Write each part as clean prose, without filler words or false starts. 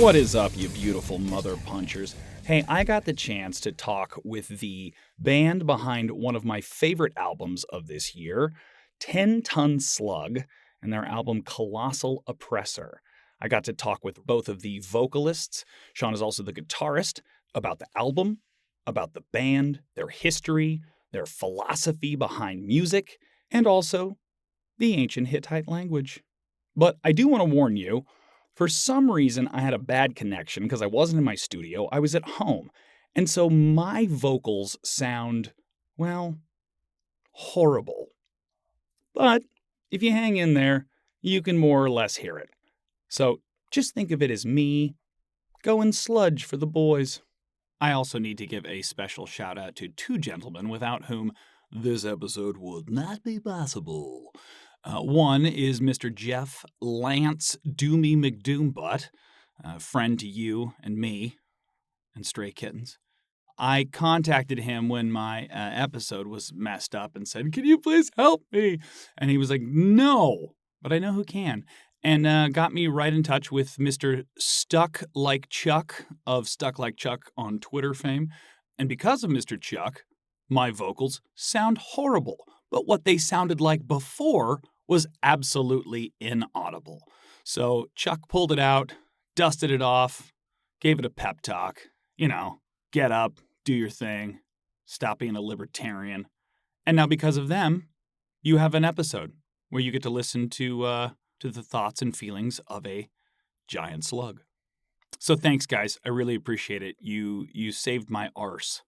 What is up, you beautiful mother punchers? Hey, I got the chance to talk with the band behind one of my favorite albums of this year, TON SLUG, and their album Colossal Oppressor. I got to talk with both of the vocalists, Sean is also the guitarist, about the album, about the band, their history, their philosophy behind music, and also the ancient Hittite language. But I do want to warn you, for some reason, I had a bad connection because I wasn't in my studio. I was at home. And so my vocals sound, well, horrible. But if you hang in there, you can more or less hear it. So just think of it as me going sludge for the boys. I also need to give a special shout out to two gentlemen without whom this episode would not be possible. One is Mr. Jeff Lance Doomy McDoombutt, friend to you and me and Stray Kittens. I contacted him when my episode was messed up and said, "Can you please help me?" And he was like, "No, but I know who can." And got me right in touch with Mr. Stuck Like Chuck of Stuck Like Chuck on Twitter fame. And because of Mr. Chuck, my vocals sound horrible. But what they sounded like before was absolutely inaudible. So Chuck pulled it out, dusted it off, gave it a pep talk. You know, get up, do your thing, stop being a libertarian. And now because of them, you have an episode where you get to listen to the thoughts and feelings of a giant slug. So thanks, guys. I really appreciate it. You saved my arse.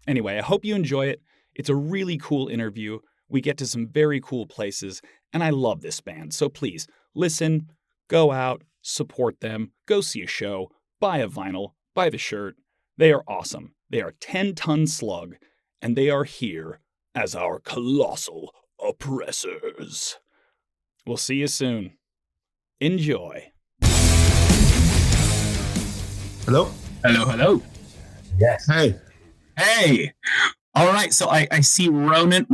Anyway, I hope you enjoy it. It's a really cool interview. We get to some very cool places, and I love this band. So please, listen, go out, support them, go see a show, buy a vinyl, buy the shirt. They are awesome. They are TON SLUG, and they are here as our colossal oppressors. We'll see you soon. Enjoy. Hello? Hello. Yes. Hey. All right, so I see Ronan.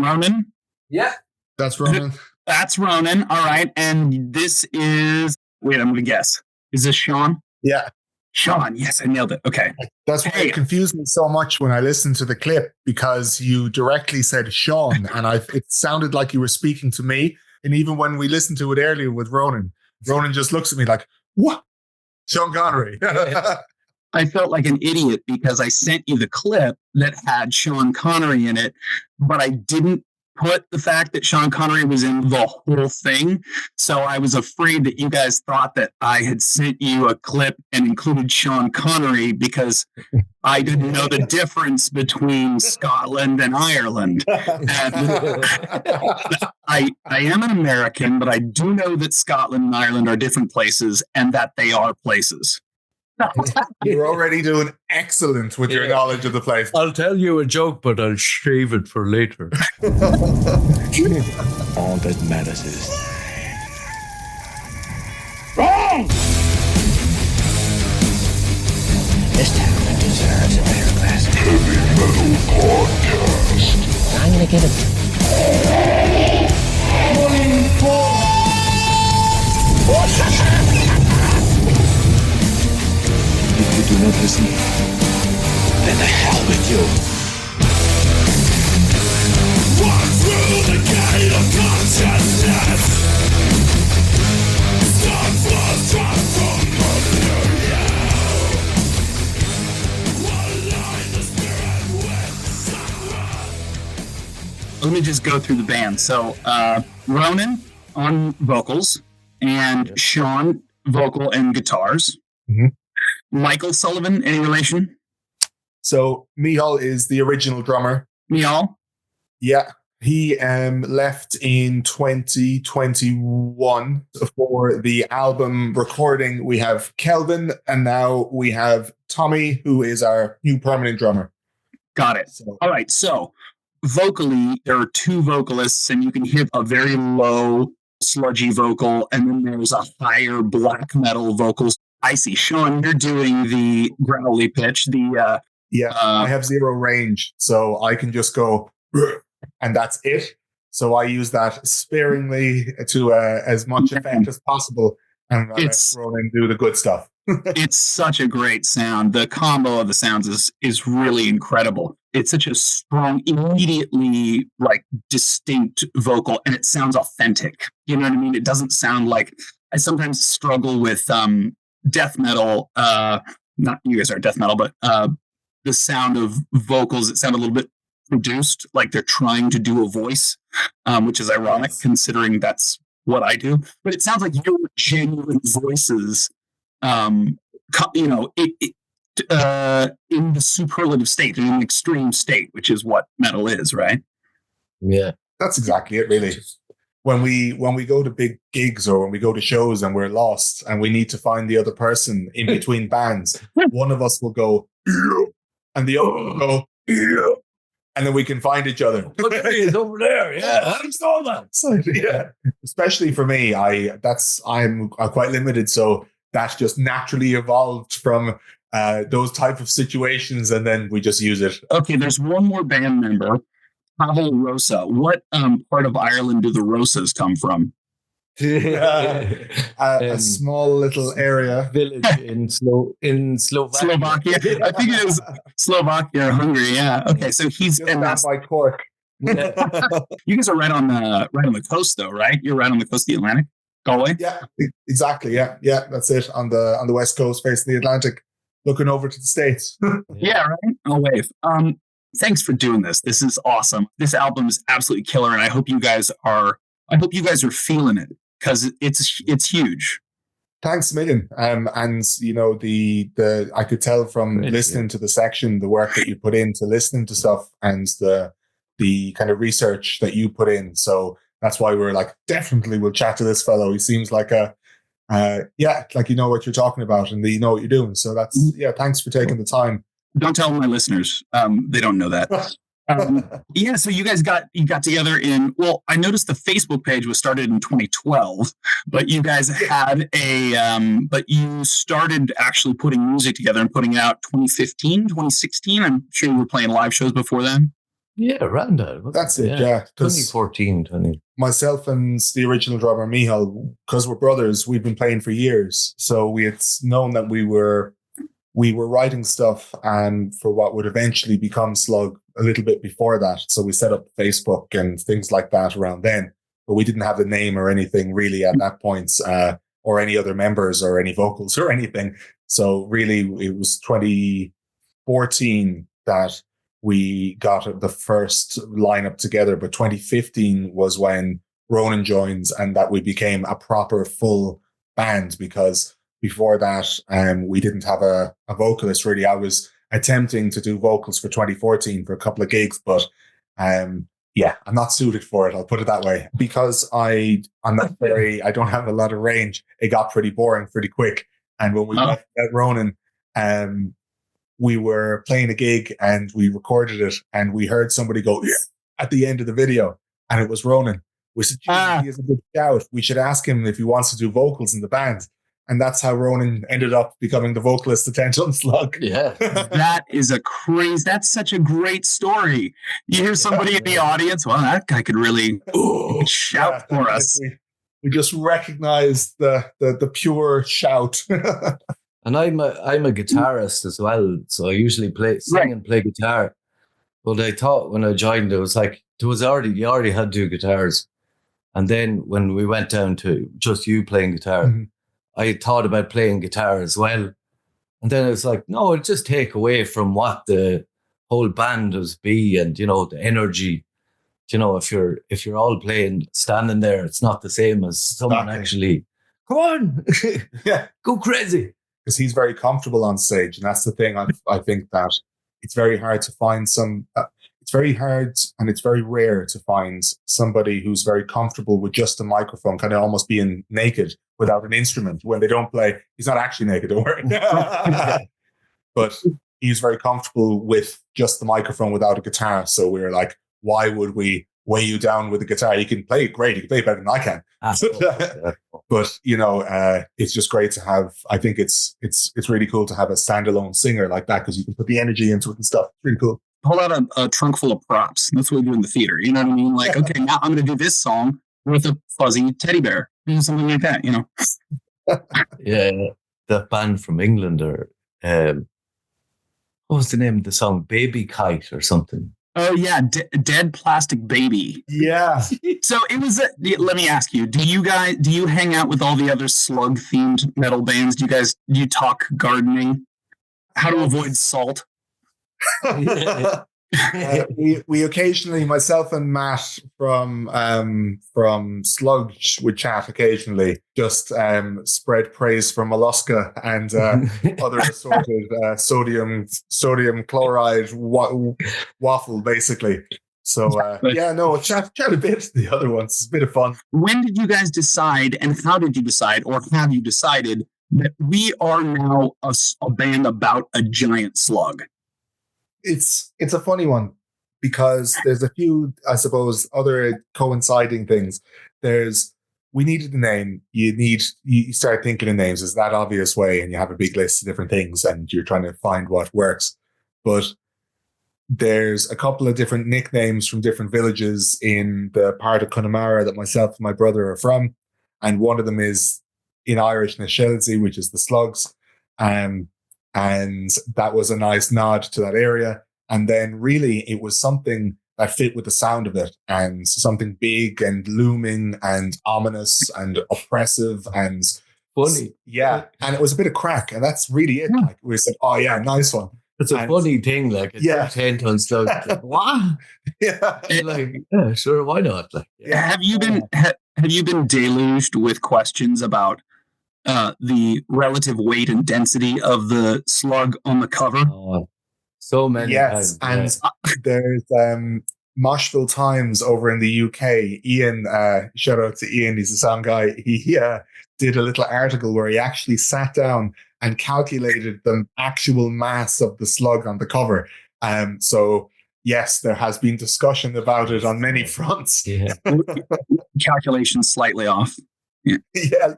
Yeah. That's Ronan. That's Ronan. All right, and this is... Wait, I'm going to guess. Is this Sean? Yeah. Sean, yes, I nailed it. Okay. That's why it confused me so much when I listened to the clip, because you directly said Sean, and it sounded like you were speaking to me. And even when we listened to it earlier with Ronan just looks at me like, "What? Sean Connery." I felt like an idiot because I sent you the clip that had Sean Connery in it, but I didn't put the fact that Sean Connery was in the whole thing. So I was afraid that you guys thought that I had sent you a clip and included Sean Connery because I didn't know the difference between Scotland and Ireland. And I am an American, but I do know that Scotland and Ireland are different places and that they are places. You're already doing excellent with your knowledge of the place. I'll tell you a joke, but I'll shave it for later. All that matters is... Wrong! This town deserves a better class. Heavy Metal Podcast. I'm gonna get him. If you do not listen, then the hell with you. Walk through the gate of consciousness. Stone floors drop from under you. Align the spirit with someone. Let me just go through the band. So Ronan on vocals and Sean vocal and guitars. Mm-hmm. Michael Sullivan, any relation? So Mihal is the original drummer. Mihal? Yeah. He left in 2021 for the album recording. We have Kelvin, and now we have Tommy, who is our new permanent drummer. Got it. So, all right. So vocally, there are two vocalists, and you can hear a very low, sludgy vocal, and then there's a higher black metal vocals. I see. Sean, you're doing the growly pitch. I have zero range, so I can just go, and that's it. So I use that sparingly to as much effect as possible, and let Ronan do the good stuff. It's such a great sound. The combo of the sounds is really incredible. It's such a strong, immediately like distinct vocal, and it sounds authentic. You know what I mean? It doesn't sound like I sometimes struggle with death metal. Not you guys are death metal, but the sound of vocals that sound a little bit produced, like they're trying to do a voice, which is ironic considering that's what I do. But it sounds like your genuine voices. In the superlative state, in an extreme state, which is what metal is, right? Yeah. That's exactly it, really. When we go to big gigs or when we go to shows and we're lost and we need to find the other person in between bands, one of us will go, "Yeah," and the other will go, "Yeah," and then we can find each other. Look at me, it's over there. Yeah, I saw that. So, yeah, especially for me, I'm quite limited, so that just naturally evolved from those type of situations, and then we just use it. Okay, there's one more band member, Pavel Rosa. What part of Ireland do the Rosas come from? A small little area. Village in Slovakia. Slovakia. I think it is Slovakia or Hungary. Yeah. Okay, so he's Just down by Cork. you guys are right on the coast, though, right? You're right on the coast of the Atlantic. Galway. Yeah, exactly. Yeah, that's it. On the west coast, facing the Atlantic, looking over to the States. Yeah, right. I'll wave. Thanks for doing this. This is awesome. This album is absolutely killer, and I hope you guys are feeling it because it's huge. Thanks a million. And you know, the I could tell from listening to the section, the work that you put into listening to stuff and the kind of research that you put in. So that's why we're like, definitely we'll chat to this fellow. He seems like like you know what you're talking about and you know what you're doing. So that's, thanks for taking the time. Don't tell my listeners. They don't know that. So you guys got together I noticed the Facebook page was started in 2012, but you guys had but you started actually putting music together and putting it out 2015, 2016. I'm sure you were playing live shows before then. Yeah, around that. That's it, yeah. 2014, 20. Myself and the original drummer, Michal, because we're brothers, we've been playing for years. So we had known that we were writing stuff for what would eventually become Slug a little bit before that. So we set up Facebook and things like that around then. But we didn't have the name or anything really at that point, or any other members or any vocals or anything. So really, it was 2014 that we got the first lineup together, but 2015 was when Ronan joins and that we became a proper full band, because before that, we didn't have a vocalist really. I was attempting to do vocals for 2014 for a couple of gigs, but I'm not suited for it. I'll put it that way, because I don't have a lot of range. It got pretty boring pretty quick. And when we met Ronan, we were playing a gig and we recorded it and we heard somebody go, "Yeah," at the end of the video. And it was Ronan. We said, "He has a good shout. We should ask him if he wants to do vocals in the band." And that's how Ronan ended up becoming the vocalist of TON SLUG. Yeah. That's such a great story. You hear somebody in the audience, well, that guy could really shout for us. We just recognized the pure shout. And I'm a guitarist as well, so I usually sing and play guitar. But I thought when I joined, it was like you already had two guitars, and then when we went down to just you playing guitar, I thought about playing guitar as well, and then it was like, no, it'll just take away from what the whole band does be, and the energy. If you're all playing, standing there, it's not the same as someone actually. Come on, go crazy. Because he's very comfortable on stage, and that's the thing. I think that it's very hard to find it's very hard and it's very rare to find somebody who's very comfortable with just a microphone, kind of almost being naked without an instrument. When they don't play, he's not actually naked, don't worry. But he's very comfortable with just the microphone without a guitar. So we were like, why would we weigh you down with a guitar? You can play it great. You can play it better than I can. But it's just great to have. I think it's really cool to have a standalone singer like that, because you can put the energy into it and stuff. It's really cool. Pull out a trunk full of props. That's what we do in the theater. You know what I mean? Like, okay, now I'm going to do this song with a fuzzy teddy bear, something like that. Yeah. that band from England, or what was the name of the song? Baby Kite or something. Oh yeah, Dead Plastic Baby. Yeah. So it was. Let me ask you: do you hang out with all the other slug themed metal bands? Do you talk gardening? How to avoid salt? We occasionally, myself and Matt from Sludge would chat occasionally, just spread praise for mollusca and other assorted sodium chloride waffle, basically. So chat a bit to the other ones. It's a bit of fun. When did you guys decide, and how did you decide, or have you decided that we are now a band about a giant slug? It's a funny one because there's a few, I suppose, other coinciding things. We needed a name. You start thinking of names. It's that obvious way, and you have a big list of different things, and you're trying to find what works. But there's a couple of different nicknames from different villages in the part of Connemara that myself and my brother are from, and one of them is in Irish Nashelzi, which is the Slugs. And that was a nice nod to that area. And then really it was something that fit with the sound of it, and something big and looming and ominous and oppressive and funny. Yeah. And it was a bit of crack, and that's really it. Like we said, oh yeah, nice one. It's a funny thing, like it's 10 ton slug. What? Yeah. Like, yeah, sure, why not? Like, yeah. Have you been deluged with questions about the relative weight and density of the slug on the cover? So many times. And there's Moshville Times over in the UK. Ian, shout out to Ian, he's a sound guy. He did a little article where he actually sat down and calculated the actual mass of the slug on the cover. So yes, there has been discussion about it on many fronts. Yeah. Calculations slightly off. Yeah,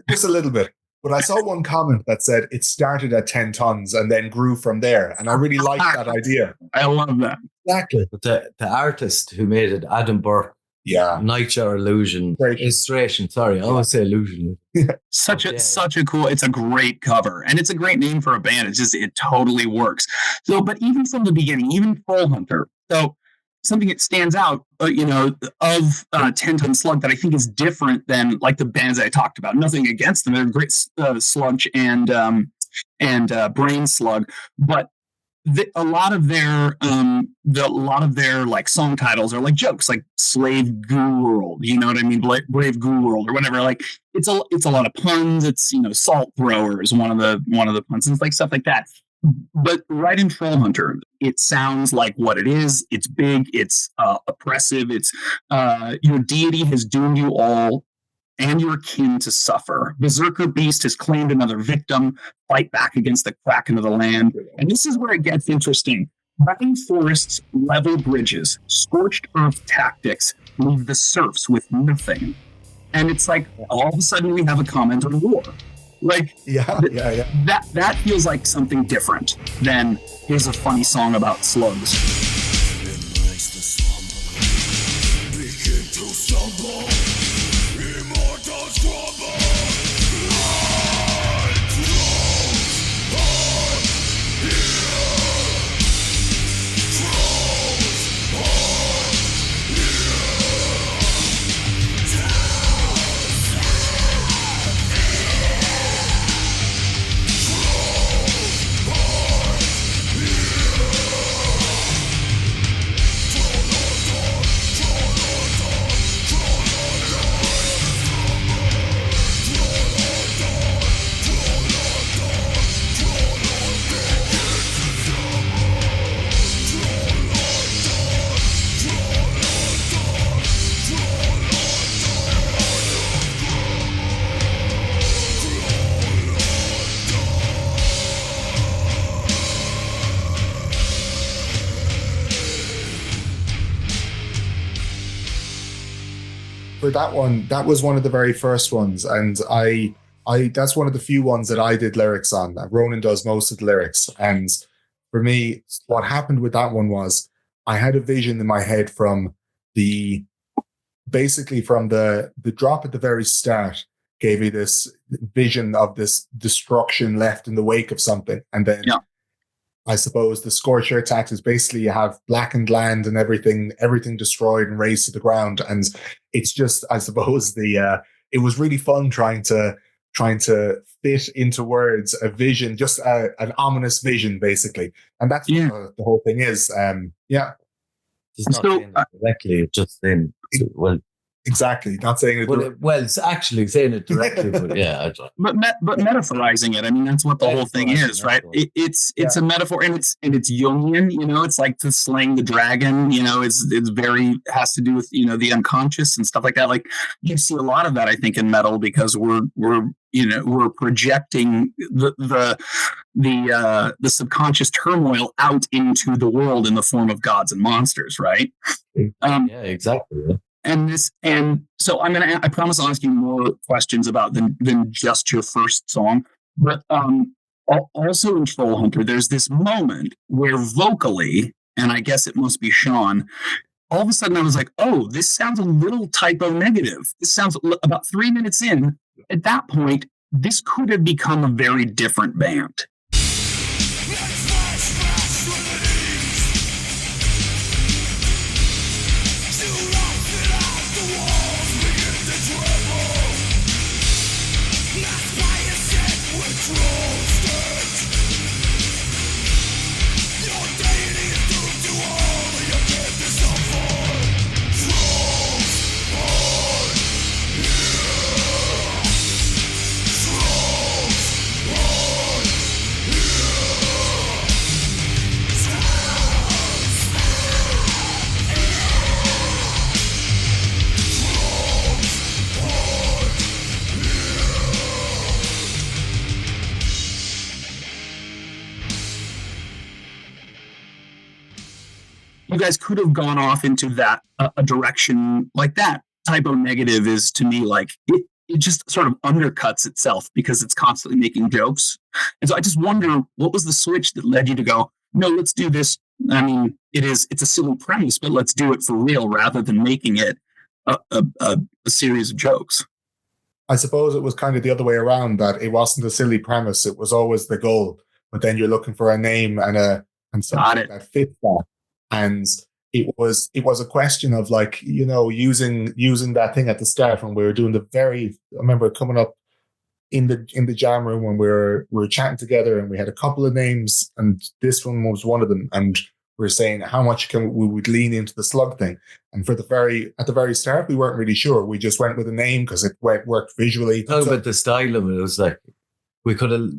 just a little bit. But I saw one comment that said it started at 10 tons and then grew from there. And I really like that idea. I love that. Exactly. But the artist who made it, Adam Burke, Nightjar Illusion, Illustration. Sorry, I always say illusion. Such a cool, it's a great cover. And it's a great name for a band. It totally works. So, but even from the beginning, even Troll Hunter. So something that stands out, of 10 Ton Slug that I think is different than like the bands that I talked about. Nothing against them; they're great, Sludge and Brain Slug. But a lot of their like song titles are like jokes, like Slave Goo World. You know what I mean? Brave Goo World or whatever. Like it's a lot of puns. It's Salt Thrower is one of the puns and like stuff like that. But right in Troll Hunter, it sounds like what it is. It's big. It's oppressive. It's your deity has doomed you all and your kin to suffer. Berserker Beast has claimed another victim. Fight back against the Kraken of the land. And this is where it gets interesting. Burning forests, level bridges, scorched earth tactics leave the serfs with nothing. And it's like all of a sudden we have a comment on war. Like, that feels like something different than here's a funny song about slugs. For that one, that was one of the very first ones, and I that's one of the few ones that I did lyrics on. Ronan does most of the lyrics, and for me, what happened with that one was I had a vision in my head from the drop at the very start. gave you this vision of this destruction left in the wake of something. And then I suppose the scorched earth tax is basically you have blackened land and everything destroyed and razed to the ground. And it's just, I suppose it was really fun trying to fit into words a vision, just an ominous vision, basically. And that's what the whole thing is. It's not saying it directly, it's just saying, well, exactly, not saying it. Well, it's actually saying it directly, but yeah. But metaphorizing it. I mean, that's what the whole thing is, right? It's a metaphor, and it's Jungian. You know, it's like to slaying the dragon. You know, it's very has to do with the unconscious and stuff like that. Like you see a lot of that, I think, in metal because we're projecting the subconscious turmoil out into the world in the form of gods and monsters, right? Yeah, exactly. Yeah. And so I promise I'll ask you more questions about than just your first song. But also in Troll Hunter, there's this moment where vocally, and I guess it must be Sean, all of a sudden I was like, oh, this sounds a little typo negative. This sounds about 3 minutes in. At that point, this could have become a very different band. You guys could have gone off into that a direction like that. Typo negative is to me like it just sort of undercuts itself because it's constantly making jokes. And so I just wonder what was the switch that led you to go, no, let's do this. I mean, it's a silly premise, but let's do it for real rather than making it a series of jokes. I suppose it was kind of the other way around, that it wasn't a silly premise. It was always the goal, but then you're looking for a name and something that fits that. And it was a question of like, using that thing at the start when we were doing I remember coming up in the jam room when we were chatting together and we had a couple of names and this one was one of them. And we were saying how much we would lean into the slug thing. And at the very start, we weren't really sure. We just went with a name because it worked visually. Talk about the style of it. It was like, we could have,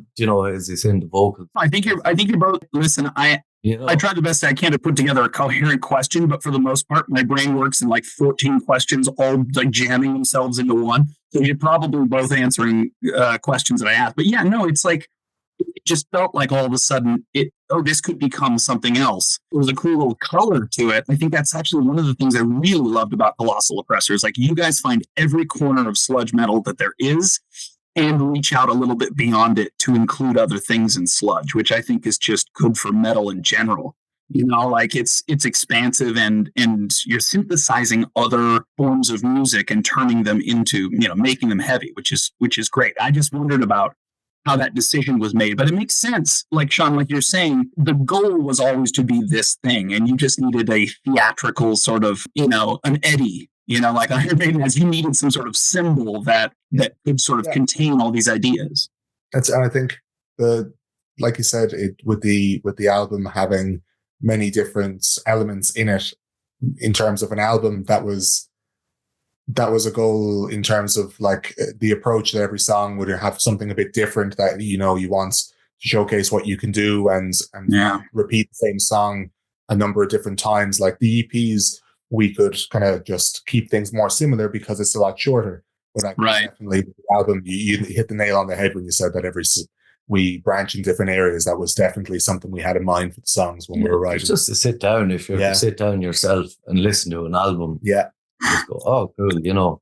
as you say in the vocals. I think you're both, listen, I tried the best I can to put together a coherent question, but for the most part, my brain works in like 14 questions, all like jamming themselves into one. So you're probably both answering questions that I asked. But yeah, no, it's like, it just felt like all of a sudden this could become something else. There was a cool little color to it. I think that's actually one of the things I really loved about Colossal Oppressor is like you guys find every corner of sludge metal that there is and reach out a little bit beyond it to include other things in sludge, which I think is just good for metal in general. Like it's expansive and you're synthesizing other forms of music and turning them into, making them heavy, which is great. I just wondered about how that decision was made, but it makes sense. Like Sean, like you're saying, the goal was always to be this thing and you just needed a theatrical sort of, an eddy. Like Iron Maiden has, you needed some sort of symbol that could sort of contain all these ideas. And I think like you said, with the album having many different elements in it, in terms of an album, that was a goal in terms of like the approach that every song would have something a bit different that, you want to showcase what you can do and repeat the same song a number of different times. Like the EPs, we could kind of just keep things more similar because it's a lot shorter. But definitely the album, you hit the nail on the head when you said that we branch in different areas. That was definitely something we had in mind for the songs when we were writing. Just to sit down, if you're to sit down yourself and listen to an album. Yeah. Just go, oh, cool,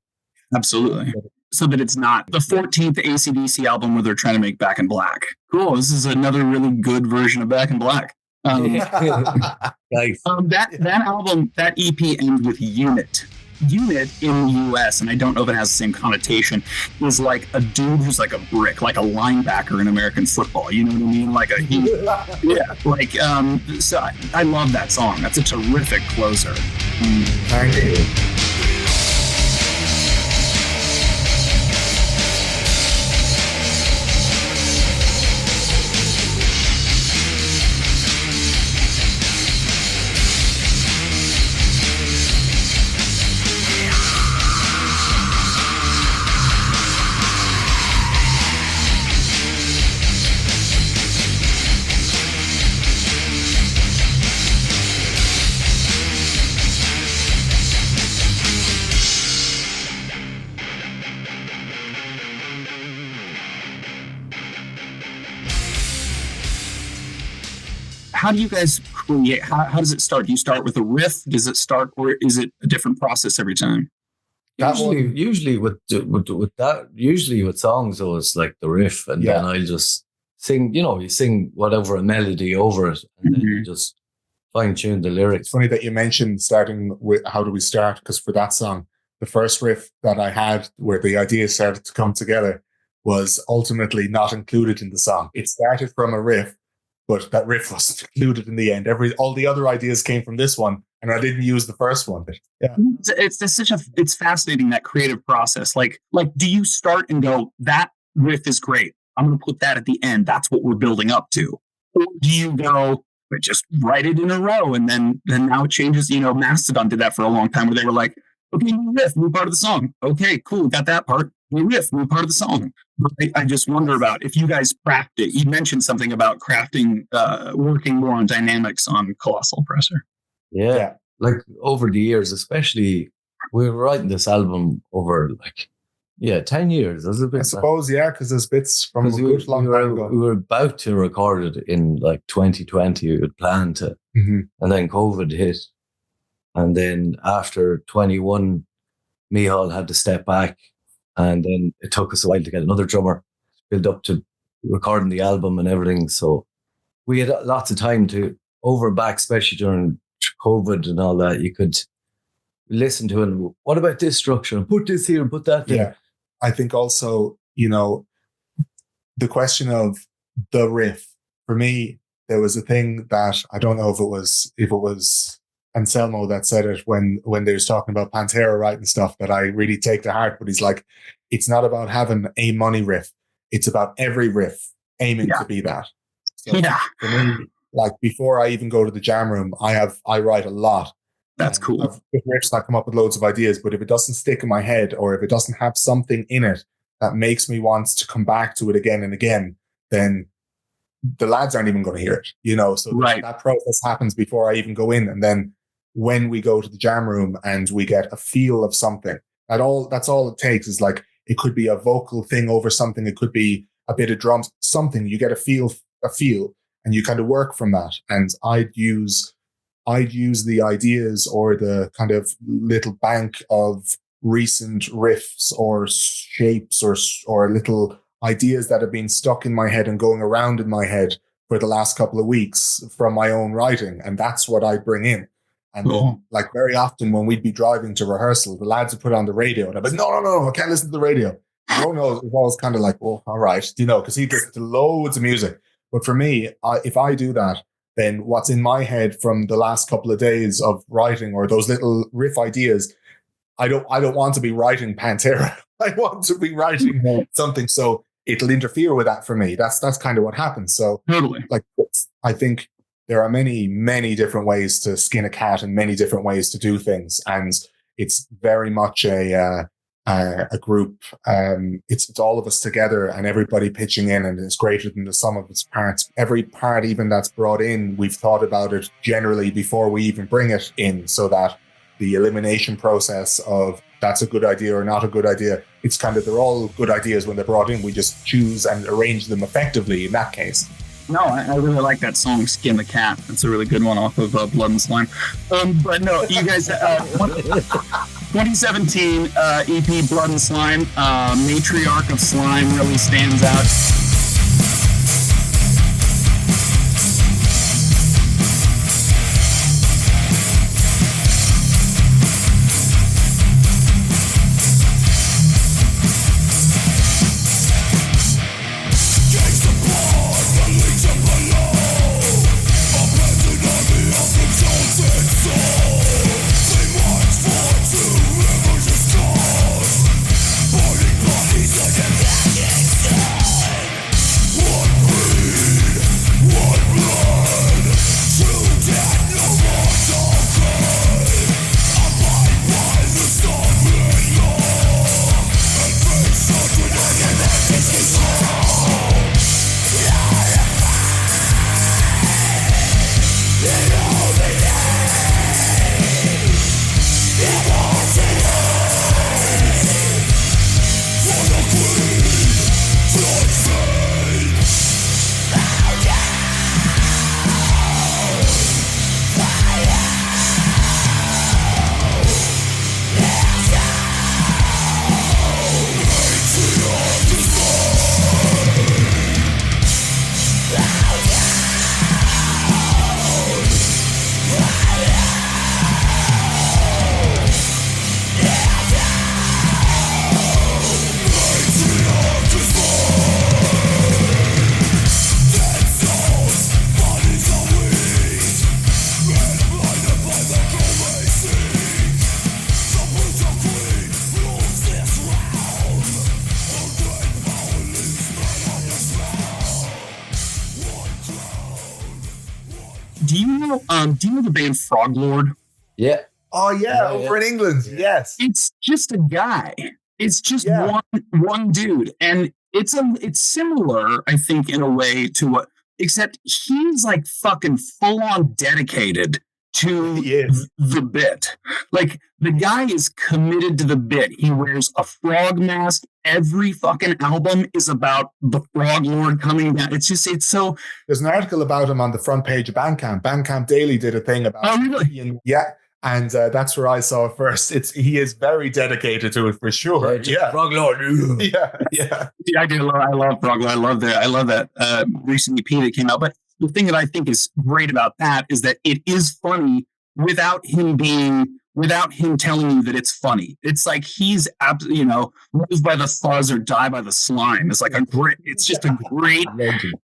Absolutely. So that it's not the 14th AC/DC album where they're trying to make Back in Black. Cool. This is another really good version of Back in Black. Nice. That album, that EP ends with Unit. unit in the US, and I don't know if it has the same connotation, is like a dude who's like a brick, like a linebacker in American football. You know what I mean? Like a yeah. Like so I love that song. That's a terrific closer. Thank you. How do you guys create? How does it start? Do you start with a riff? Does it start, or is it a different process every time? Usually with that, usually with songs, though, it's like the riff, and then I'll just sing. You know, you sing whatever a melody over it, and then you just fine tune the lyrics. It's funny that you mentioned starting with how do we start, because for that song, the first riff that I had, where the idea started to come together, was ultimately not included in the song. It started from a riff, but that riff wasn't included in the end. All the other ideas came from this one, and I didn't use the first one. Yeah, it's fascinating, that creative process. Like, do you start and go, that riff is great, I'm going to put that at the end, that's what we're building up to? Or do you go, just write it in a row, and then now it changes? You know, Mastodon did that for a long time, where they were like, okay, new riff, new part of the song. Okay, cool, got that part. New riff, new part of the song. But I just wonder about if you guys craft it. You mentioned something about crafting, working more on dynamics on Colossal Oppressor. Yeah, like over the years, especially, we were writing this album over 10 years. That's a bit. I suppose, because there's bits from a good long time ago. We were about to record it in 2020. We had planned to, and then COVID hit, and then after 21, Mihal had to step back. And then it took us a while to get another drummer, build up to recording the album and everything. So we had lots of time to over and back, especially during COVID and all that. You could listen to it. And, what about this structure? Put this here and put that there. Yeah. I think also, the question of the riff, for me, there was a thing that I don't know if it was Anselmo that said it when they was talking about Pantera writing stuff, that I really take to heart. But he's like, it's not about having a money riff. It's about every riff aiming to be that. So for me, before I even go to the jam room, I write a lot. That's cool. I've riffs that come up with loads of ideas, but if it doesn't stick in my head, or if it doesn't have something in it that makes me want to come back to it again and again, then the lads aren't even going to hear it. So that process happens before I even go in. And then when we go to the jam room and we get a feel of something, that's all it takes, is it could be a vocal thing over something. It could be a bit of drums, something. You get a feel, and you kind of work from that. And I'd use the ideas or the kind of little bank of recent riffs or shapes or little ideas that have been stuck in my head and going around in my head for the last couple of weeks from my own writing. And that's what I bring in. And then, very often when we'd be driving to rehearsal, the lads would put on the radio, and I'd be like, no, I can't listen to the radio. No, it was always kind of like, well, all right, because he'd listen to loads of music. But for me, if I do that, then what's in my head from the last couple of days of writing, or those little riff ideas, I don't want to be writing Pantera. I want to be writing something, so it'll interfere with that for me. That's kind of what happens. So totally, I think there are many, many different ways to skin a cat and many different ways to do things. And it's very much a group. It's all of us together and everybody pitching in, and it's greater than the sum of its parts. Every part even that's brought in, we've thought about it generally before we even bring it in, so that the elimination process of that's a good idea or not a good idea, it's kind of, they're all good ideas when they're brought in. We just choose and arrange them effectively in that case. No, I really like that song, Skin the Cat. It's a really good one off of Blood and Slime. But no, you guys, 2017 EP Blood and Slime, Matriarch of Slime really stands out. Do you know the band Frog Lord? Yeah. Oh yeah, over in England. Yes. It's just a guy. It's just one dude, and it's similar, I think, in a way to what, except he's like fucking full on dedicated to the bit. Like, the guy is committed to the bit. He wears a frog mask. Every fucking album is about the Frog Lord coming down. It's so. There's an article about him on the front page of Bandcamp. Bandcamp Daily did a thing about. Oh, really? Yeah. And that's where I saw it first. He is very dedicated to it for sure. Yeah, Frog Lord. Yeah. I do. I love Frog Lord. I love that recent EP that came out. But the thing that I think is great about that is that it is funny without him telling you that it's funny. It's like he's live by the fuzz or die by the slime. It's just a great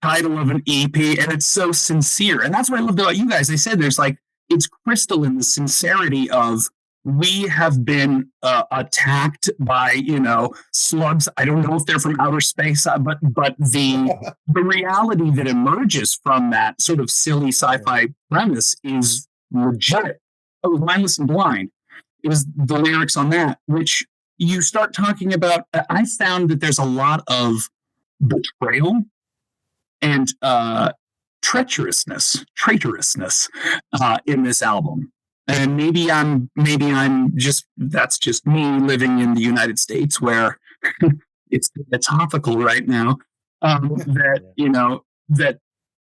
title of an EP, and it's so sincere. And that's what I loved about you guys. I said it's crystalline, the sincerity of, we have been attacked by, slugs. I don't know if they're from outer space, but the reality that emerges from that sort of silly sci-fi premise is legit. It was Mindless and Blind. It was the lyrics on that, which you start talking about. I found that there's a lot of betrayal and traitorousness in this album. And maybe I'm just, that's just me living in the United States where it's topical right now, that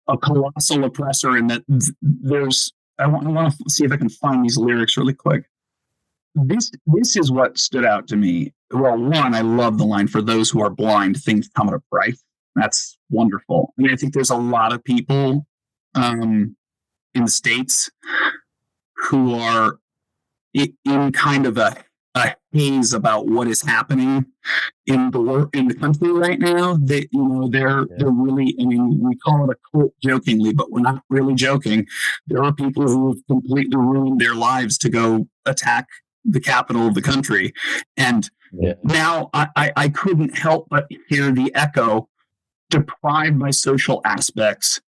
a colossal oppressor, and that there's, I want to see if I can find these lyrics really quick. This is what stood out to me. Well, one, I love the line, "For those who are blind, things come at a price." That's wonderful. I mean, I think there's a lot of people in the States who are in kind of a haze about what is happening in the country right now. They're really, I mean, we call it a cult jokingly, but we're not really joking. There are people who have completely ruined their lives to go attack the capital of the country. And now I couldn't help but hear the echo: deprived by social aspects,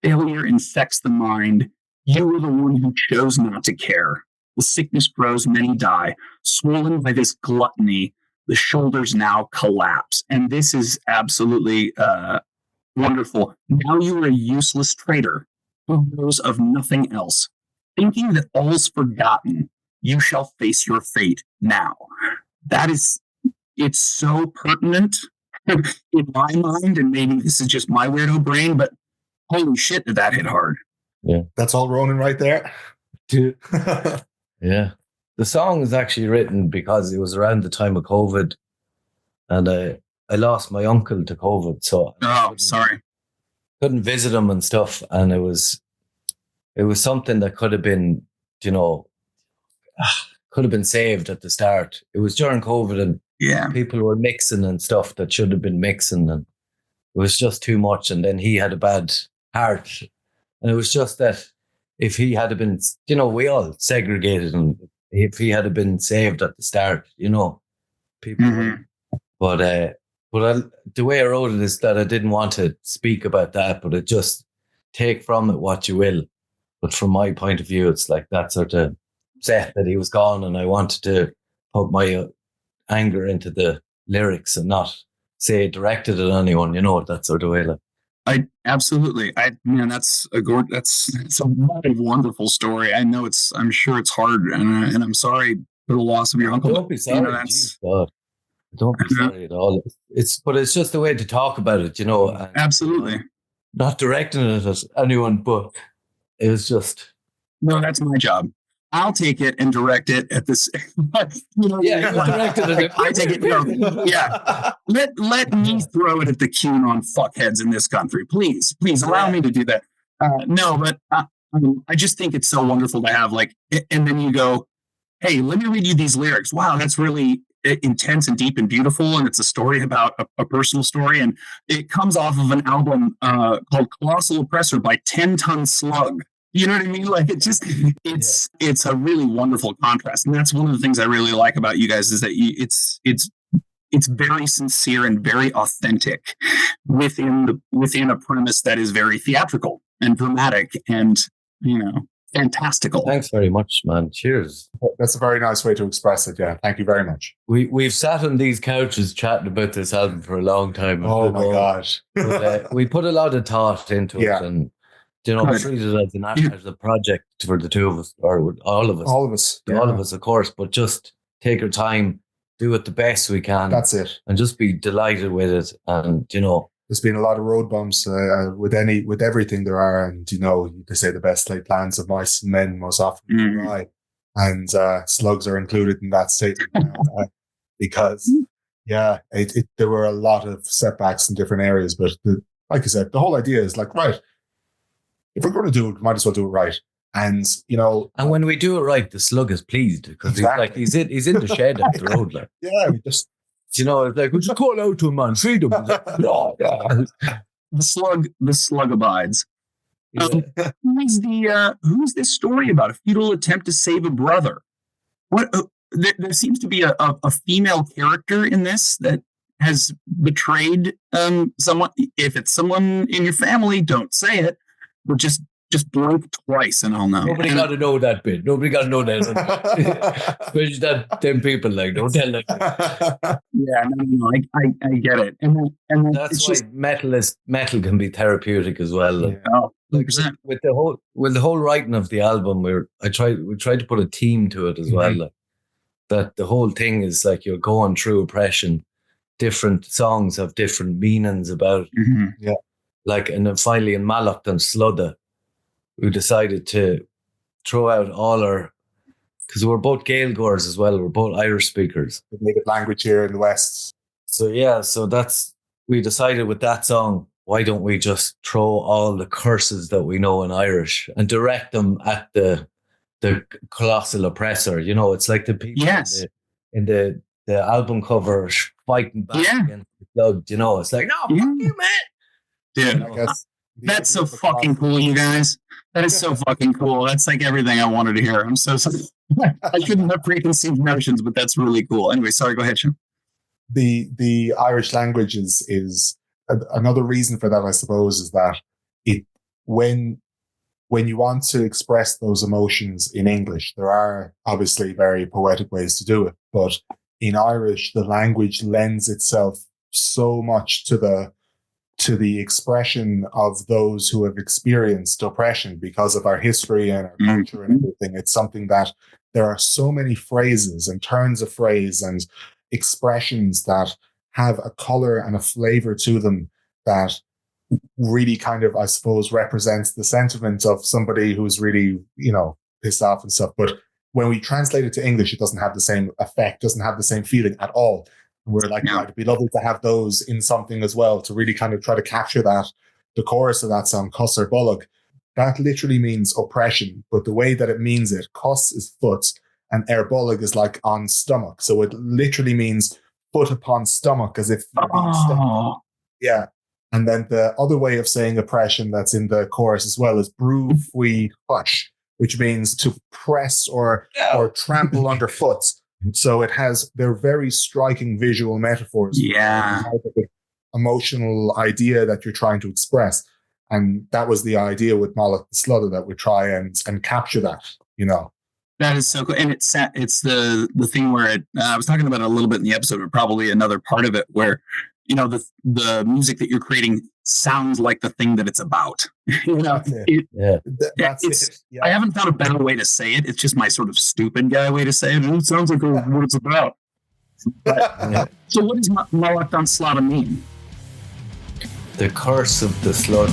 failure infects the mind. You were the one who chose not to care. The sickness grows, many die. Swollen by this gluttony, the shoulders now collapse. And this is absolutely wonderful. Now you are a useless traitor who knows of nothing else. Thinking that all's forgotten, you shall face your fate now. It's so pertinent in my mind, and maybe this is just my weirdo brain, but holy shit, did that hit hard. Yeah. That's all Ronan right there. Yeah. The song was actually written because it was around the time of COVID, and I lost my uncle to COVID, so sorry. Couldn't visit him and stuff, and it was something that could have been, could have been saved at the start. It was during COVID, and people were mixing and stuff that should have been mixing, and it was just too much. And then he had a bad heart, and it was just that if he had been, we all segregated, and if he had been saved at the start, people. Mm-hmm. But the way I wrote it is that I didn't want to speak about that, but it just take from it what you will. But from my point of view, it's like that sort of set that he was gone, and I wanted to put my anger into the lyrics and not say directed at anyone, that sort of way. Like. Absolutely. That's a really wonderful story. I'm sure it's hard, and I'm sorry for the loss of your uncle. Don't be sorry. Don't be sorry at all. It's just a way to talk about it, Absolutely. Not directing it at anyone, but it was just. No, that's my job. I'll take it and direct it at this. You directed it. I take it. Yeah. Let me throw it at the QAnon fuckheads in this country, please allow me to do that. No, but I just think it's so wonderful to have and then you go, hey, let me read you these lyrics. Wow, that's really intense and deep and beautiful, and it's a story about a personal story, and it comes off of an album called Colossal Oppressor by TON SLUG. You know what I mean? Like, it's a really wonderful contrast, and that's one of the things I really like about you guys is that it's very sincere and very authentic within a premise that is very theatrical and dramatic, and fantastical. Thanks very much, man. Cheers. That's a very nice way to express it. Yeah. Thank you very much. We've sat on these couches chatting about this album for a long time. Oh my God. But, we put a lot of thought into it, and treat it as a project for the two of us, or all of us. All of us. Yeah. All of us, of course, but just take our time, do it the best we can. That's it. And just be delighted with it. And, there's been a lot of road bumps with everything there are. And, they say the best laid plans of mice and men most often awry. And slugs are included in that statement now, because, there were a lot of setbacks in different areas. But like I said, the whole idea is like, right, if we're going to do it, we might as well do it right. And, and when we do it right, the slug is pleased because he's in the shed up the road. Like, yeah, we just, it's like, we just call out to him, man, feed him. No, yeah. The slug abides. Yeah. Who's this story about? A futile attempt to save a brother. What? There seems to be a female character in this that has betrayed someone. If it's someone in your family, don't say it. But just blink twice and I'll know. Nobody got to know that bit. Nobody got to know that. Especially them people, like, don't tell them. Yeah, no, I get it. And that's why metal can be therapeutic as well. Like, oh, 100%. With the whole writing of the album, we tried to put a theme to it as well. Like, that the whole thing is like you're going through oppression. Different songs have different meanings about it. Yeah. Like, and then finally in MALLACHT and tSLODA, we decided to throw out all our, because we're both Gaeilgeoirs as well, we're both Irish speakers. The native language here in the West. So we decided with that song, why don't we just throw all the curses that we know in Irish and direct them at the Colossal Oppressor? It's like the people in the album cover fighting back against the slug. It's like, no, fuck you, man. Dude, I guess that's so fucking cool, you guys. That is so fucking cool. That's like everything I wanted to hear. I'm so sorry. I shouldn't have preconceived notions, but that's really cool. Anyway, sorry, go ahead, Sean. The Irish language is another reason for that, I suppose, is that when you want to express those emotions in English, there are obviously very poetic ways to do it, but in Irish, the language lends itself so much to the expression of those who have experienced oppression because of our history and our culture and everything. It's something that there are so many phrases and turns of phrase and expressions that have a color and a flavor to them that really kind of, I suppose, represents the sentiment of somebody who's really, pissed off and stuff. But when we translate it to English, it doesn't have the same effect, doesn't have the same feeling at all. We're like, it'd be lovely to have those in something as well, to really kind of try to capture that. The chorus of that song, Cuss or Bullock, that literally means oppression, but the way that it means it, Cuss is foot and Bullock is like on stomach. So it literally means foot upon stomach, as if you're being stuck. Yeah. And then the other way of saying oppression that's in the chorus as well is brew fui hush, which means to press or trample underfoot. So they're very striking visual metaphors. Yeah. For the emotional idea that you're trying to express. And that was the idea with MALLACHT and tSLODA, that we try and capture that, That is so cool. And it's the thing where I was talking about it a little bit in the episode, but probably another part of it where, the music that you're creating sounds like the thing that it's about. That's it. Yeah. I haven't found a better way to say it. It's just my sort of stupid guy way to say it. It sounds like what it's about. But, so what does MALLACHT on tSLODA mean? The curse of the sludge.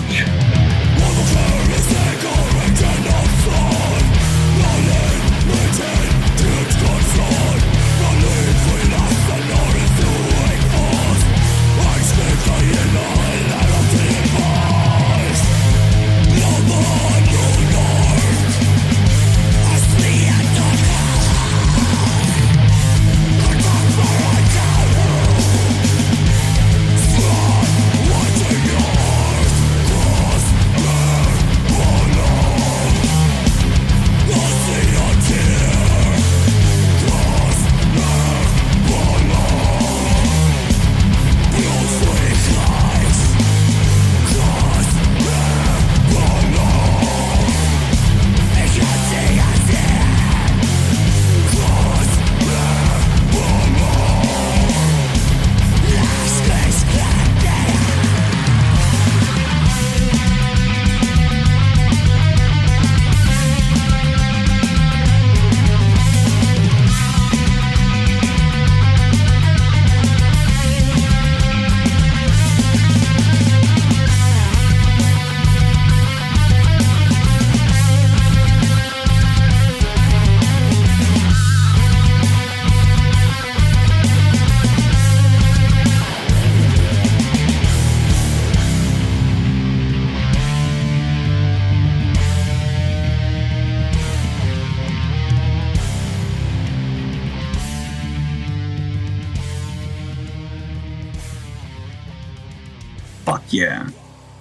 yeah.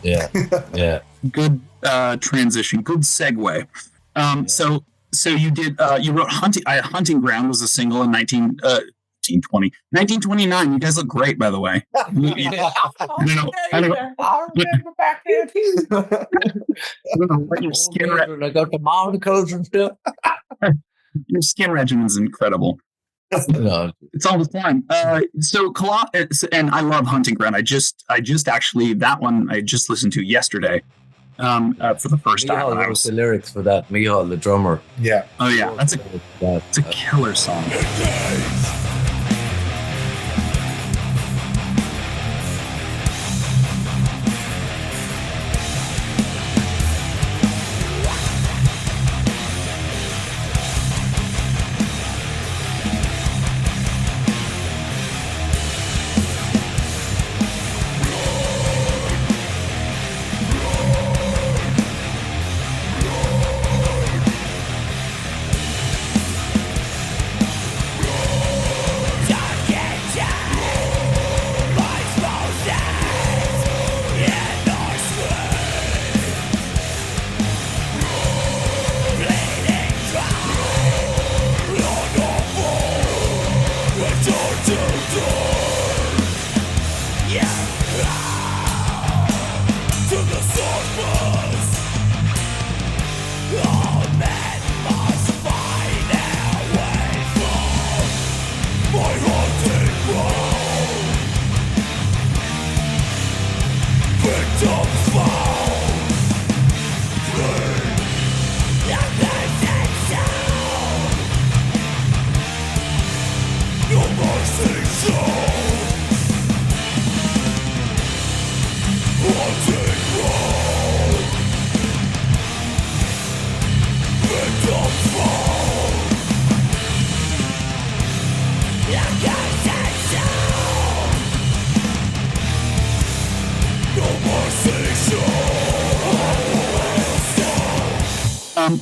Yeah. Yeah. Good transition. Good segue. So you did you wrote Hunting Ground was a single in 1929. You guys look great, by the way. I don't know what your skin I got the mountains and stuff. your skin regimen is incredible. No, It's all the time. And I love Hunting Ground. I just actually that one I just listened to yesterday for the first time. Mihal wrote the lyrics for that. Mihal, the drummer. Yeah. Oh yeah, it's a killer song.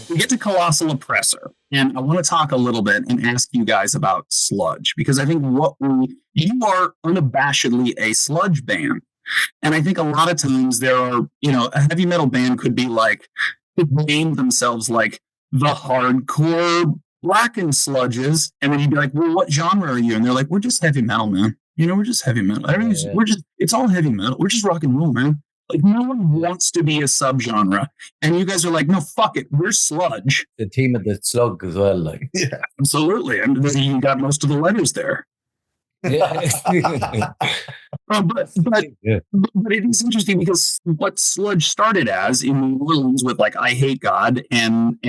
We get to Colossal Oppressor, and I want to talk a little bit and ask you guys about Sludge, because I think you are unabashedly a sludge band. And I think a lot of times there are, a heavy metal band could be like, could name themselves like the hardcore blackened sludges. And then you'd be like, well, what genre are you? And they're like, we're just heavy metal, man. We're just heavy metal. It's all heavy metal. We're just rock and roll, man. Like, no one wants to be a subgenre. And you guys are like, no, fuck it. We're sludge. The team of the slug as well. Like, Yeah. Absolutely. And you got most of the letters there. yeah. But it is interesting because what sludge started as in New Orleans with like I Hate God and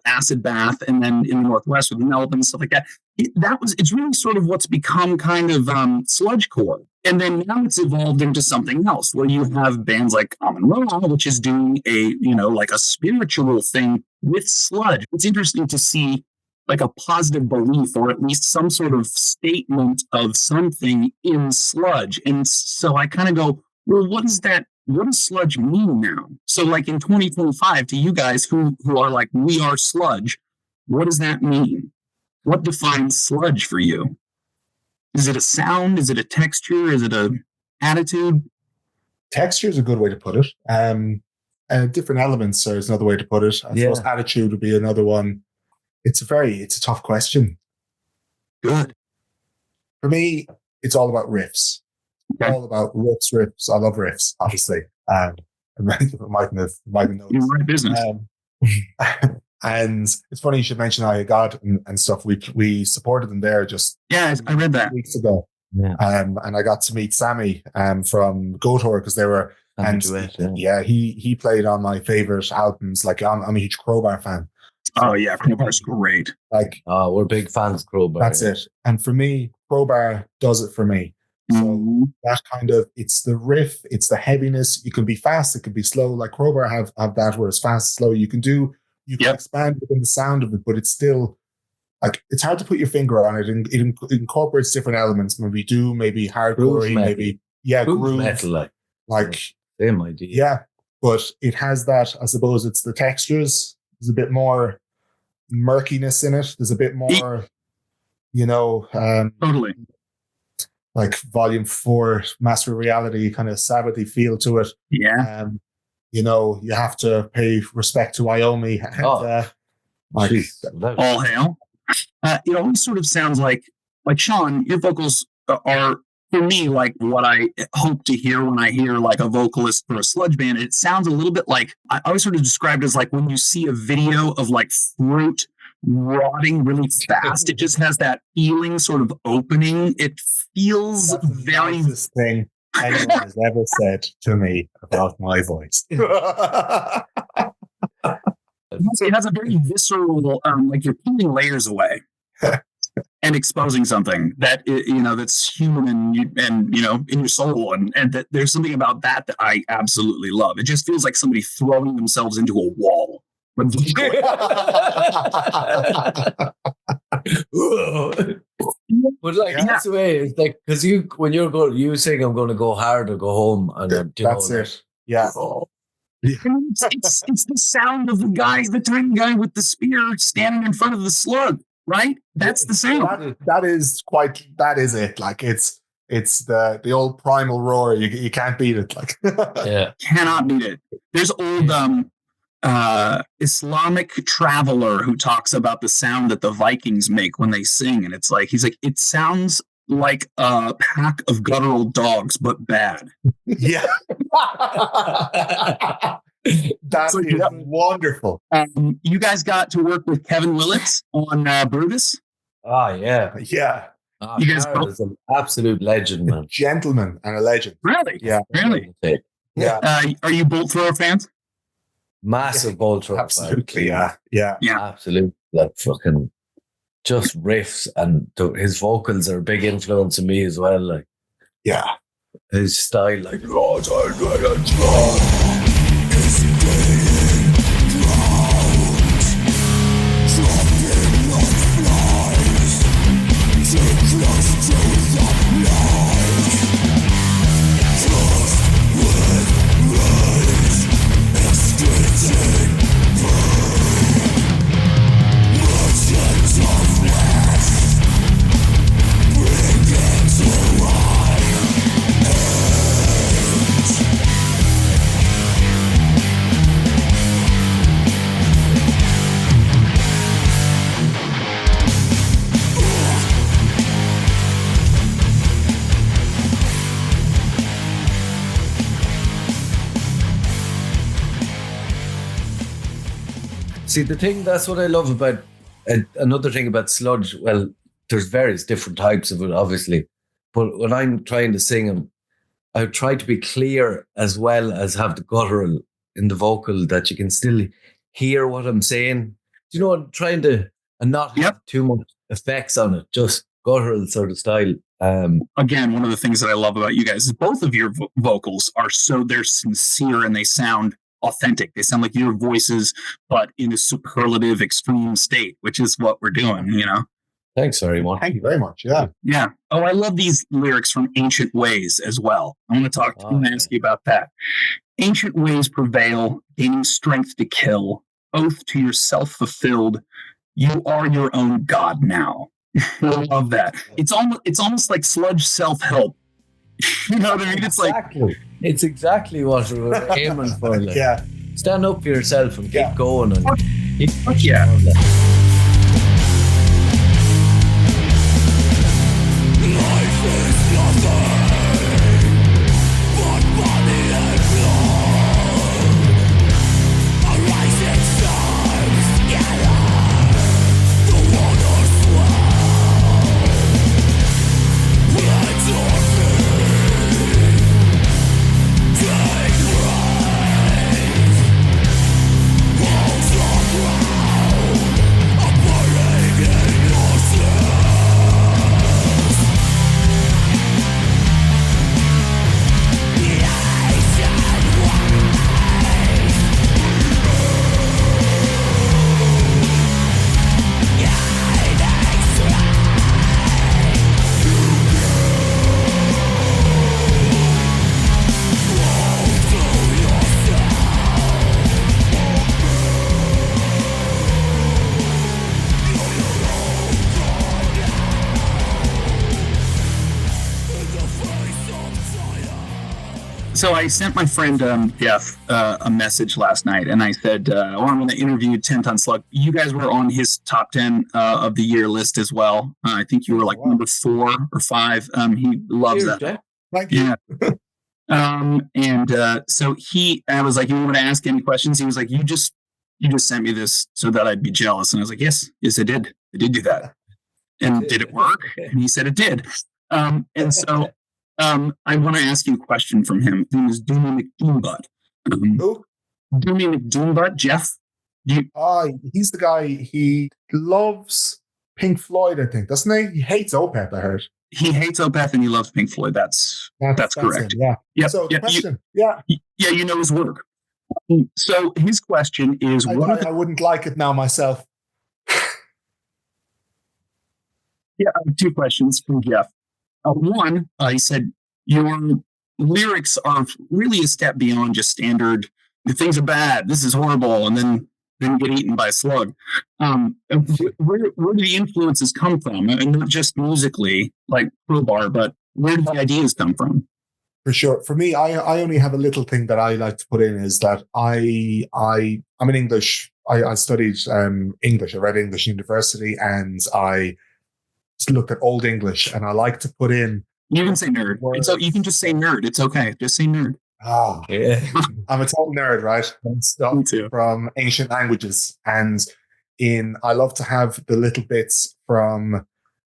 Acid Bath, and then in the Northwest with Melbourne and stuff like that. It's really sort of what's become kind of sludgecore. And then now it's evolved into something else where you have bands like Common Raw, which is doing like a spiritual thing with sludge. It's interesting to see like a positive belief or at least some sort of statement of something in sludge. And so I kind of go, well, what does sludge mean now? So like in 2025, to you guys who are like, we are sludge, what does that mean? What defines sludge for you? Is it a sound? Is it a texture? Is it a attitude? Texture is a good way to put it. Different elements is another way to put it. I suppose attitude would be another one. It's a tough question. Good. For me, it's all about riffs. Okay. All about riffs. I love riffs, obviously. I might have noticed. You're right business. And it's funny you should mention I God and stuff. We supported them there just I read that weeks ago. Yeah. And I got to meet Sammy from GoTour because they were he played on my favorite albums. Like I'm a huge Crowbar fan. Oh yeah, Crowbar's great. Like we're big fans of Crowbar. That's it. And for me, Crowbar does it for me. So that kind of, it's the riff, it's the heaviness. You can be fast, it can be slow. Like Crowbar have that where it's fast, slow. You can expand within the sound of it, but it's still like, it's hard to put your finger on it. And it incorporates different elements. Maybe hardcore, maybe groove metal, like same idea. Yeah, but it has that. I suppose it's the textures. There's a bit more murkiness in it. There's a bit more, totally. like Volume 4, Master of Reality, kind of Sabbathy feel to it. Yeah. You know, you have to pay respect to Wyoming. And, all hail. It always sort of sounds like Sean, your vocals are, for me, like what I hope to hear when I hear like a vocalist for a sludge band. It sounds a little bit like, I always sort of described it as like when you see a video of like fruit rotting really fast. It just has that feeling sort of opening. It feels very... the nicest thing anyone has ever said to me about my voice. It has a very visceral, like you're peeling layers away and exposing something that, you know, that's human and you know, in your soul. And that there's something about that I absolutely love. It just feels like somebody throwing themselves into a wall. But like that's the way. It's like, because when you sing, I'm going to go hard or go home, and that's it. Yeah. It's the sound of the tiny guy with the spear standing in front of the slug, right? That's the sound. That is it. Like it's the old primal roar. You can't beat it. Like cannot beat it. There's old Islamic traveler who talks about the sound that the Vikings make when they sing, and it's like, he's like, it sounds like a pack of guttural dogs, but bad. Yeah. That's wonderful. You guys got to work with Kevin Willits on Brutus. Oh, yeah. Yeah. You guys both is an absolute legend, man. A gentleman and a legend. Really? Yeah. Really? Yeah. Are you bolt thrower fans? Massive bolt thrower. Absolutely. Yeah. Absolutely. That fucking just riffs, and his vocals are a big influence on me as well. Like, his style, like, See, that's what I love about another thing about sludge. Well, there's various different types of it, obviously, but when I'm trying to sing them, I try to be clear as well as have the guttural in the vocal, that you can still hear what I'm saying. You know, I'm trying to not have too much effects on it, just guttural sort of style. Again, one of the things that I love about you guys is both of your vocals are they're sincere and they sound authentic. They sound like your voices, but in a superlative extreme state, which is what we're doing, you know? Thanks very much. Thank you very much. Yeah. Yeah. Oh, I love these lyrics from Ancient Ways as well. I want to ask you about that. Ancient ways prevail, gaining strength to kill. Oath to yourself fulfilled. You are your own God now. I love that. It's almost like sludge self-help. You know what I mean? It's exactly what we're aiming for. Like. Yeah. Stand up for yourself and keep going. And Fuck yeah. Life is nothing but money and blood. A rising stars together. The waters swell. Let's all take rise. Hold the ground. So I sent my friend Jeff a message last night, and I said, I'm going to interview 10 Ton Slug. You guys were on his top 10 of the year list as well. I think you were like number 4 or 5. He loves that. Jeff. Thank you. Yeah. So I was like, you want to ask any questions? He was like, you just sent me this so that I'd be jealous. And I was like, yes, I did. I did do that. And did it work? And he said it did. And so I want to ask you a question from him. His name is Doomy McDoombutt. Who? Doomy McDoombutt, Jeff. He's the guy. He loves Pink Floyd, I think, doesn't he? He hates Opeth, I heard. He hates Opeth and he loves Pink Floyd. That's correct. Him, yeah. Yep, So the yep, question, you know his work. So his question is, I wouldn't like it now myself. Yeah, I have 2 questions from Jeff. One, he said, your lyrics are really a step beyond just standard, the things are bad, this is horrible, and then get eaten by a slug. Where do the influences come from? And not just musically, like Crowbar, but where do the ideas come from? For sure. For me, I only have a little thing that I like to put in is that I'm in English. I studied English. I read English university, and I just looked at Old English, and I like to put in. You can say nerd. So you can just say nerd. It's okay. Just say nerd. Oh, Yeah. I'm a total nerd, right? And stuff Me too. from ancient languages, and I love to have the little bits from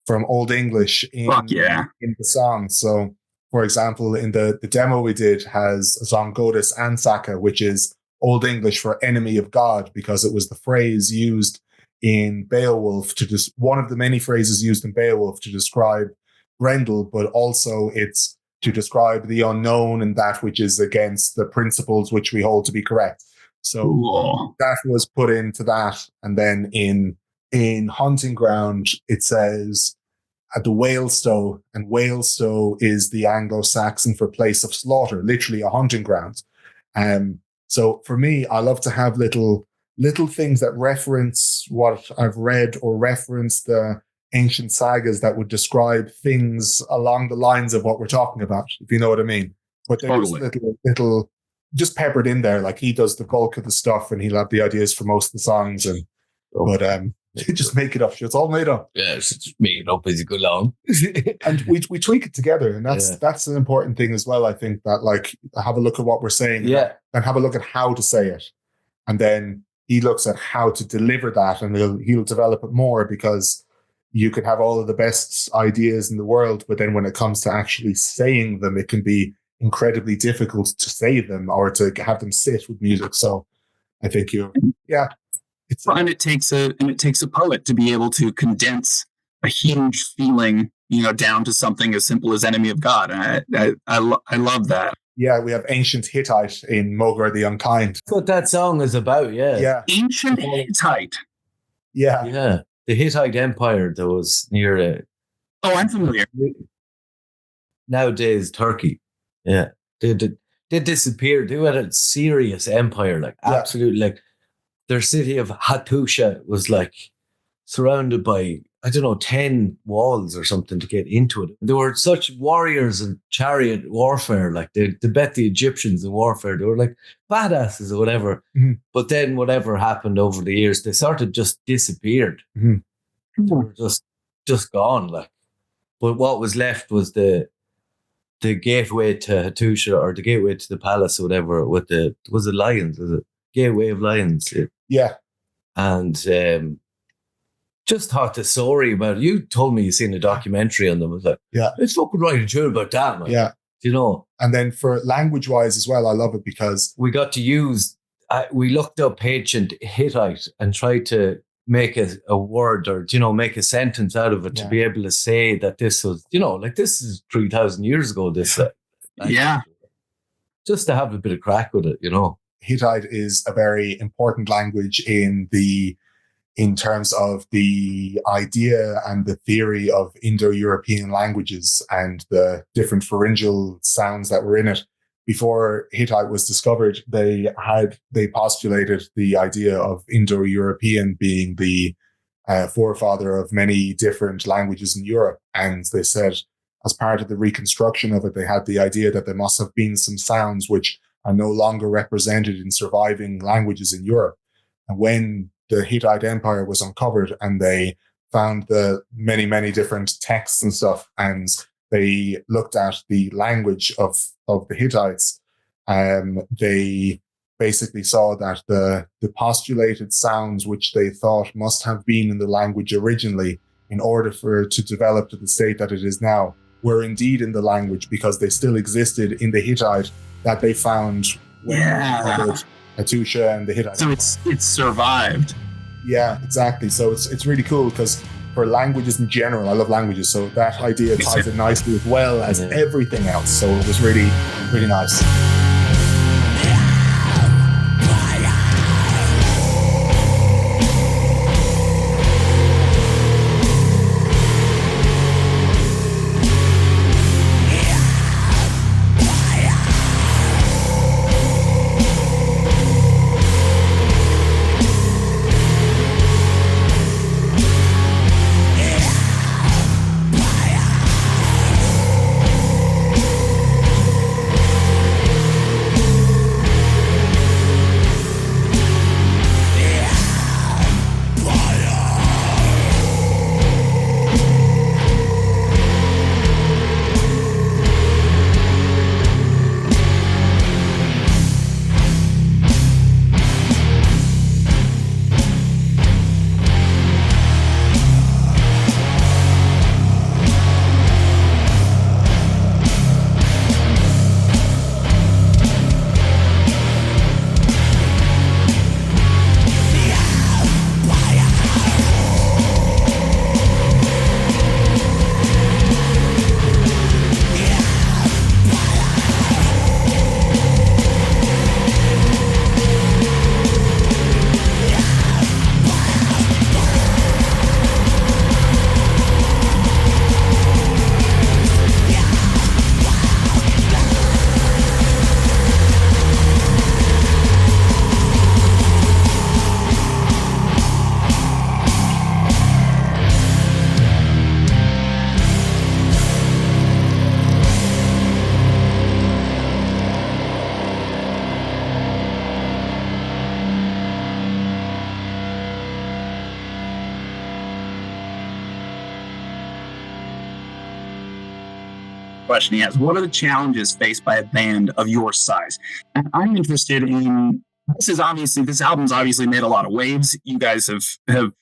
Old English in the song. So, for example, in the demo we did has a song Godus Ansaka, which is Old English for enemy of God, because it was the phrase used in Beowulf one of the many phrases used in Beowulf to describe Grendel, but also it's to describe the unknown and that which is against the principles which we hold to be correct. So that was put into that. And then in Hunting Ground, it says at the Whalestow, and Whalestow is the Anglo-Saxon for place of slaughter, literally a hunting ground. So for me, I love to have little things that reference what I've read or reference the ancient sagas that would describe things along the lines of what we're talking about, if you know what I mean. But they're just little just peppered in there. Like he does the bulk of the stuff and he'll have the ideas for most of the songs. But just make it up. It's all made up. Yeah, just make it up as you go along. And we tweak it together. And that's an important thing as well. I think that like have a look at what we're saying and have a look at how to say it. And then he looks at how to deliver that and he'll develop it more, because you can have all of the best ideas in the world, but then when it comes to actually saying them, it can be incredibly difficult to say them or to have them sit with music. So I think it takes a poet to be able to condense a huge feeling, down to something as simple as enemy of God. I love that. Yeah, we have ancient Hittite in Mogar the Unkind. That's what that song is about, yeah. Ancient Hittite. Yeah. Yeah. The Hittite Empire that was near Oh, I'm familiar. Nowadays Turkey. Yeah. They disappeared. They had a serious empire, absolutely. Like their city of Hattusha was like surrounded by 10 walls or something to get into it. They were such warriors in chariot warfare, like they bet the Egyptians in warfare. They were like badasses or whatever. Mm-hmm. But then whatever happened over the years, they sort of just disappeared. Mm-hmm. They were just gone. But what was left was the gateway to Hattusha, or the gateway to the palace or whatever, was it lions? Was it Gateway of Lions? Yeah. And just thought the story about it. You told me you seen a documentary on them. I was like, let's fucking write a tune about that, man. Yeah. And then for language-wise as well, I love it because we got to use, we looked up ancient Hittite and tried to make a word or, make a sentence out of it to be able to say that this was, this is 3,000 years ago, this. Just to have a bit of crack with it, Hittite is a very important language in terms of the idea and the theory of Indo-European languages and the different pharyngeal sounds that were in it. Before Hittite was discovered, they postulated the idea of Indo-European being the forefather of many different languages in Europe. And they said as part of the reconstruction of it, they had the idea that there must have been some sounds which are no longer represented in surviving languages in Europe. And when the Hittite Empire was uncovered and they found the many, many different texts and stuff, and they looked at the language of the Hittites, they basically saw that the postulated sounds which they thought must have been in the language originally in order for it to develop to the state that it is now were indeed in the language, because they still existed in the Hittite that they found when Hattusha and the Hittite. So it's survived. Yeah, exactly. So it's really cool, because for languages in general, I love languages, so that idea ties it nicely as well as everything else. So it was really, really nice. Question he has: what are the challenges faced by a band of your size? And I'm interested in, this album's obviously made a lot of waves. You guys have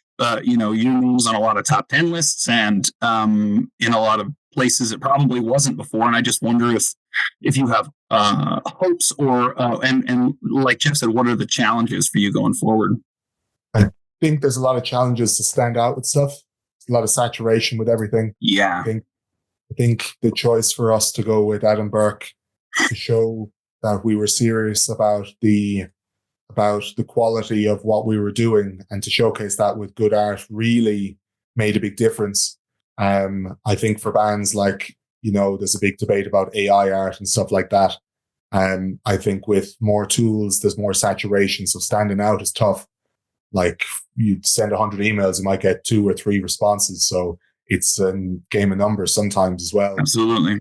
your names on a lot of top 10 lists, and in a lot of places it probably wasn't before. And I just wonder if you have hopes or and like Jeff said, what are the challenges for you going forward? I think there's a lot of challenges to stand out with stuff. There's a lot of saturation with everything. Yeah. I think the choice for us to go with Adam Burke to show that we were serious about the quality of what we were doing, and to showcase that with good art, really made a big difference. I think for bands like, there's a big debate about AI art and stuff like that. I think with more tools, there's more saturation. So standing out is tough. Like, you'd send 100 emails, you might get 2 or 3 responses. So it's a game of numbers sometimes as well. Absolutely.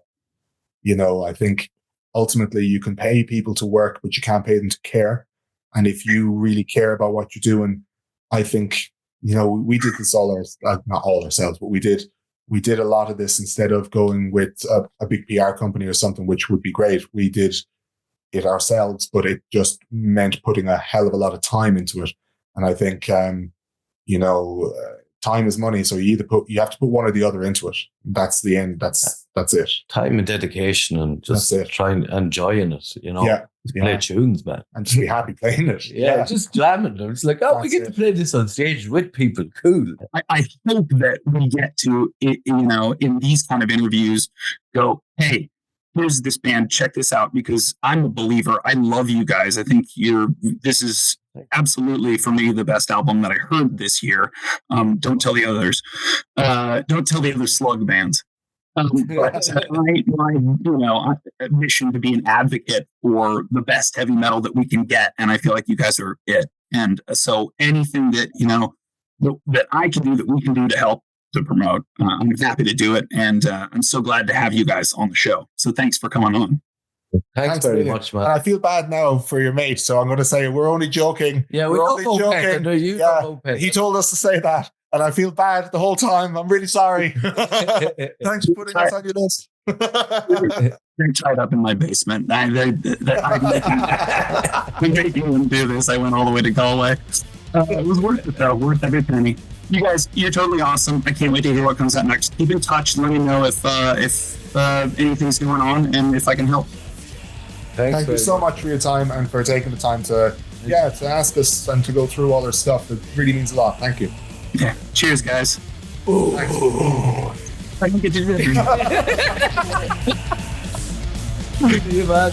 I think ultimately you can pay people to work, but you can't pay them to care. And if you really care about what you're doing, I think, we did this not all ourselves, but we did a lot of this instead of going with a big PR company or something, which would be great. We did it ourselves, but it just meant putting a hell of a lot of time into it. And I think, time is money, so you have to put one or the other into it. That's the end. That's it. Time and dedication, and just trying enjoying it. Play tunes, man, and just be happy playing it. Yeah, just jamming them. It's like, we get to play this on stage with people. Cool. I hope that we get to, in these kind of interviews, go, hey, here's this band, check this out, because I'm a believer. I love you guys. I think this is absolutely, for me, the best album that I heard this year. Don't tell the others. Don't tell the other slug bands. But my mission to be an advocate for the best heavy metal that we can get, and I feel like you guys are it. And so anything that that I can do, that we can do to help to promote. I'm happy to do it, and I'm so glad to have you guys on the show. So thanks for coming on. Thanks very much, man. And I feel bad now for your mate, so I'm going to say we're only joking. Yeah, we're only joking. He told us to say that, and I feel bad the whole time. I'm really sorry. Thanks for putting us on your list. They're tied up in my basement. I made you do this. I went all the way to Galway. It was worth it, though. Worth every penny. You guys, you're totally awesome. I can't wait to hear what comes out next. Keep in touch. Let me know if anything's going on and if I can help. Thank you so much for your time and for taking the time to ask us and to go through all our stuff. It really means a lot. Thank you. Yeah. Cheers, guys. Ooh. I can get you this. Thank you, man.